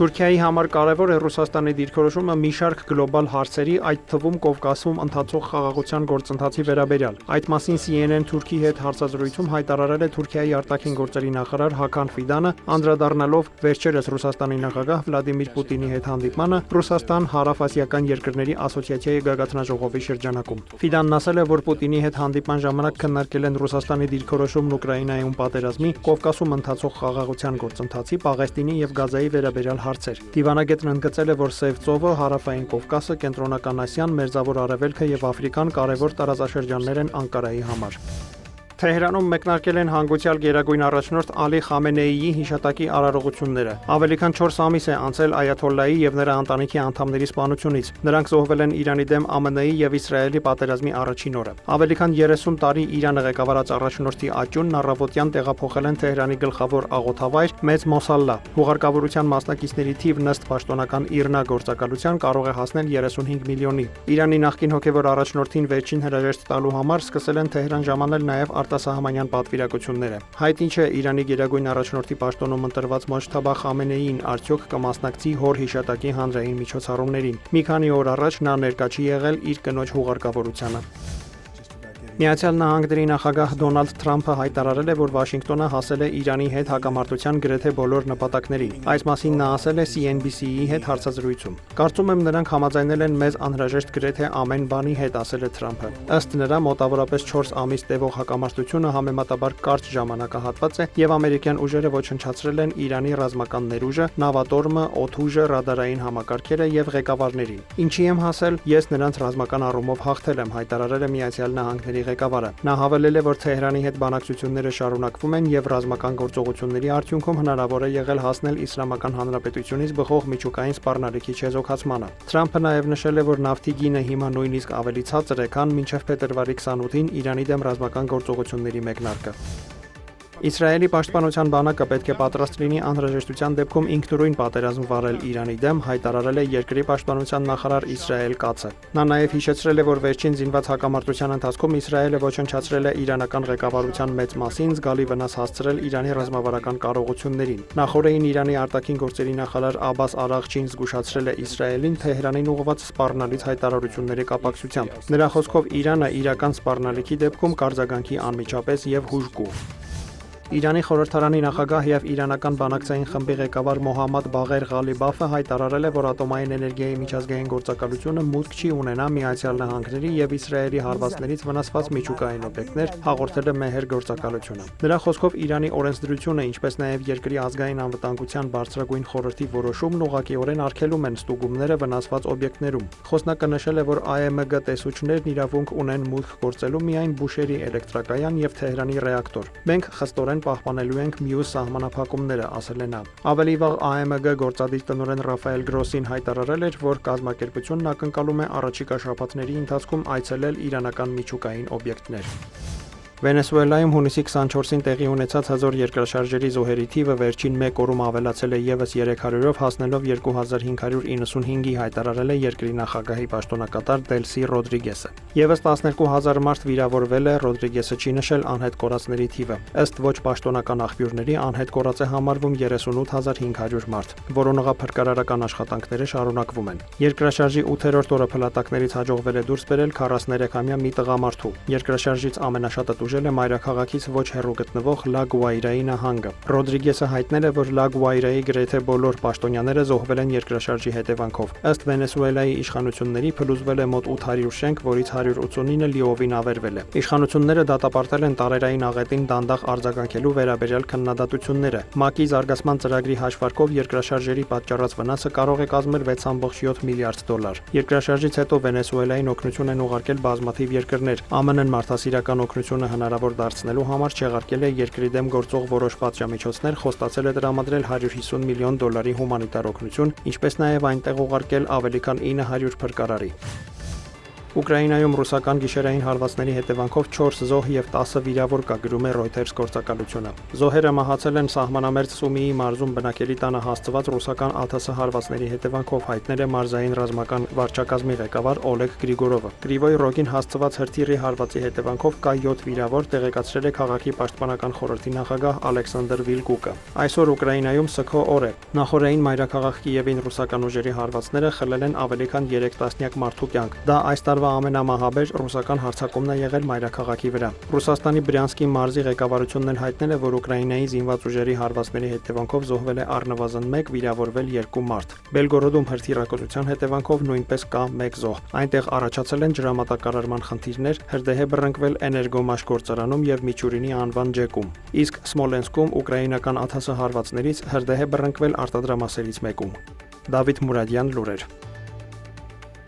Թուրքիայի համար կարևոր է Ռուսաստանի դիրքորոշումը մի շարք գլոբալ հարցերի, այդ թվում Կովկասում ընթացող խաղաղության գործընթացի վերաբերյալ։ Այդ մասին CNN Թուրքի հետ հարցազրույցում հայտարարել է Թուրքիայի արտաքին գործերի նախարար Հական Ֆիդանը, անդրադառնալով վերջերս Ռուսաստանի նախագահ Վլադիմիր Պուտինի հետ հանդիպմանը Ռուսաստան Հարավասիական երկրների ասոցիացիայի գագաթնաժողովի շրջանակում։ Ֆիդանն ասել է, որ Պուտինի հետ հանդիպման ժամանակ քննարկել են Ռուսաստանի դիրքորոշումն Ուկրաինայում պատերազմի, Կովկասում ընթացող խաղաղության գործընթացի, Պաղեստինի եւ Գազայի վերաբերյալ հարցեր։ Դիվանագետն ընդգծել է, որ Սև ծովը, Հարավային Կովկասը, Կենտրոնական Ասիան, Մերձավոր Արևելքը եւ Աֆրիկան կարևոր տարածաշրջաններ են Անկարայի համար։ Թեհրանում մեկնարկել են հանգուցյալ գերագույն առաջնորդ Ալի Խամենեիի հիշատակի արարողությունները։ Ավելի քան 4 ամիս է անցել Այաթոլլայի եւ նրա ընտանիքի անդամների սպանությունից։ Նրանք զոհվել են Իրանի դեմ ԱՄՆ-ի եւ Իսրայելի պատերազմի առաջին օրը։ Ավելի քան 30 տարի Իրանը ղեկավարած առաջնորդի աճյունն առավոտյան տեղափոխել են Թեհրանի գլխավոր աղոթավայր Մեծ Մոսալլա։ Հուղարկավորության մասնակիցների թիվն ըստ պաշտոնական ԻՌՆԱ գործակալության կարող է հասնել 35 միլիոնի։ Իրանի նախկին հոգևոր առաջնորդին վերջին հրաժեշտ տալու համար սկսել են Թեհրան ժամանել նաեւ արտասահմանյան պատվիրակությունները։ Հայտ ինչ է Իրանի գերագույն առաջնորդի պաշտոնում ընտրված Մոջթաբա Խամենեիին արդյոք կմասնակցի հոր հիշատակի հանրային միջոցառումներին։ Մի քանի օր առաջ նա ներկա չի եղել իր կնոջ հուղարկավորությանը։ Միացյալ Նահանգների նախագահ Դոնալդ Թրամփը հայտարարել է, որ Վաշինգտոնը հասել է Իրանի հետ հակամարտության գրեթե բոլոր նպատակներին։ Այս մասին նա ասել է CNBC-ի հետ հարցազրույցում։ Կարծում եմ նրանք համաձայնել են մեզ անհրաժեշտ գրեթե ամեն բանի հետ, ասել է Թրամփը։ Ըստ նրա մոտավորապես 4 ամիս տևող հակամարտությունը համեմատաբար կարճ ժամանակահատված է եւ ամերիկյան ուժերը ոչնչացրել են Իրանի ռազմական ներուժը, նավատորմը, օդուժը, ռադարային համակարգերը եւ ղեկավարներին։ Ինչի եմ հասել, ես նրանց ռազմական առումով հաղթել եմ, հայտարարել է Միացյալ Նահանգների ղեկավարը։ Նա հավելել է, որ Թեհրանի հետ բանակցությունները շարունակվում են եւ ռազմական գործողությունների արդյունքում հնարավոր է եղել հասնել Իսլամական Հանրապետությունից բխող միջուկային սպառնալիքի չեզոքացմանը։ Թրամփը նաեւ նշել է, որ նավթի գինը հիմա նույնիսկ ավելի ցածր է, քան մինչև փետրվարի 28-ին Իրանի դեմ ռազմական գործողությունների մեկնարկը։ Իսրայելի պաշտպանության բանակը պետք է պատրաստ լինի անհրաժեշտության դեպքում ինքնուրույն պատերազմ վարել Իրանի դեմ, հայտարարել է երկրի պաշտպանության նախարար Իսրայել Կացը։ Նա նաև հիշեցրել է, որ վերջին զինված հակամարտության ընթացքում Իսրայելը ոչնչացրել է իրանական ղեկավարության մեծ մասին, զգալի վնաս հասցրել Իրանի ռազմավարական կարողություններին։ Նախորդին Իրանի արտաքին գործերի նախարար Աբբաս Արաղչին զգուշացրել է Իսրայելին Թեհրանին ուղղված սպառնալից հայտարարությունների կապակցությամբ։ Նրա խոսքով Իրանը իրական սպառնալիքի դեպքում կարձագանքի անմիջապես եւ հուժկու։ Իրանի խորհրդարանի նախագահ եւ իրանական բանակցային խմբի ղեկավար Մոհամմադ Բաղեր Ղալիբաֆը հայտարարել է, որ ատոմային էներգիայի միջազգային գործակալությունը մուտք չի ունենա Միացյալ Նահանգների եւ Իսրայելի հարվածներից վնասված միջուկային օբյեկտներ, հաղորդել է Մեհեր գործակալությունը։ Նրա խոսքով Իրանի օրենսդրությունը, ինչպես նաեւ երկրի ազգային անվտանգության բարձրագույն խորհրդի որոշումն ուղղակիորեն արգելում են ստուգումները վնասված օբյեկտներում։ Խոսնակը նշել է, որ AMG տեսուչներն իրավունք ունեն մուտք գործելու միայն Բուշերի էլեկտրակայան եւ Թեհրանի ռեակտոր։ Մենք խստորեն պահպանելու ենք մյուս սահմանափակումները, ասել է նա։ Ավելի վաղ AMG գործադիր տնօրեն Ռաֆայել Գրոսին հայտարարել էր, որ կազմակերպությունն ակնկալում է առաջիկա շաբաթների ընթացքում այցելել իրանական միջուկային օբյեկտներ։ Վենեսուելայում հունիսի 24-ին տեղի ունեցած հզոր երկրաշարժերի զոհերի թիվը վերջին 1 օրում ավելացել է եւս 300-ով, հասնելով 2595-ի, հայտարարել է երկրի նախագահի պաշտոնակատար Դելսի Ռոդրիգեսը։ Եվս 12000 մարդ վիրավորվել է, Ռոդրիգեսը չի նշել անհետ կորածների թիվը։ Ըստ ոչ պաշտոնական աղբյուրների անհետ կորած է համարվում 38500 մարդ։ Որոնողափրկարարական աշխատանքները շարունակվում են։ Երկրաշարժի 8-րդ օրը փլատակներից հաջողվել է դուրս բերել 43-ամյա մի տղամարդու։ Երկրաշարժից ամենաշատը ուժել է մայրաքաղաքից ոչ հեռու գտնվող Լա Գուայրայի նահանգը։ Ռոդրիգեսը հայտնել է, որ Լա Գուայրայի գրեթե բոլոր պաշտոնյաները զոհվել են երկրաշարժի հետևանքով։ Ըստ Վենեսուելայի իշխանությունների փլուզվել է մոտ 800 շենք, որից 189-ը լիովին ավերվել է։ Իշխանությունները դատապարտել են տարերային աղետին դանդաղ արձագանքելու վերաբերյալ քննադատությունները։ ՄԱԿ-ի զարգացման ծրագրի հաշվարկով երկրաշարժերի պատճառած վնասը կարող է կազմել 6.7 միլիարդ դոլար։ Երկրաշարժից հետո Վենեսուելային օգնություն են ուղարկել բազմաթիվ երկրներ։ ԱՄՆ-ն մարդասիրական օգնությունը հնարավոր դարձնելու համար չեղարկել է երկրի դեմ գործող որոշ պատժամիջոցներ, խոստացել է տրամադրել 150 միլիոն դոլարի հումանիտար օգնություն, ինչպես նաև այնտեղ ուղարկել ավելի քան 900 փրկարարի։ Ուկրաինայում ռուսական գիշերային հարվածների հետևանքով 4 զոհ եւ 10 վիրավոր կա, գրում է Reuters գործակալությունը։ Զոհերը մահացել են սահմանամերձ Սումիի մարզում բնակելի տանը հասցված ռուսական ԱԹՍ հարվածների հետևանքով, հայտնել է մարզային ռազմական վարչակազմի ղեկավար Օլեգ Գրիգորովը։ Կրիվոյ Ռոգին հասցված հրթիռի հարվածի հետևանքով կա 7 վիրավոր, տեղեկացրել է քաղաքի պաշտպանական խորհրդի նախագահ Ալեքսանդր Վիլկուկը։ Այսօր Ուկրաինայում սգո օր է։ Նախորդային մայրաքաղաք Կիևին ռուսական ուժերի հարվածները խլել են ավելի քան 3 տասնյակ մարդու կյանք։ Դա այս տարվա ամենամահաբեր ռուսական հարձակումն է եղել մայրաքաղաքի վրա։ Ռուսաստանի Բրյանսկի մարզի ղեկավարությունն էլ հայտնել է, որ Ուկրաինայի զինված ուժերի հարվածների հետևանքով զոհվել է առնվազն 1, վիրավորվել 2 մարդ։ Բելգորոդում հրթիռակոծության հետևանքով նույնպես կա 1 զոհ։ Այնտեղ առաջացել են ջրամատակարարման խնդիրներ, հրդեհ է բռնկվել Էներգոմաշ գործարանում եւ Միչուրինի անվան ջեկում։ Իսկ Սմոլենսկում ուկրաինական ԱԹՍ հարվածներից հրդեհ է բռնկվել արտադրամասերից մեկում։ Դավիթ Մուրադյան, լուրեր։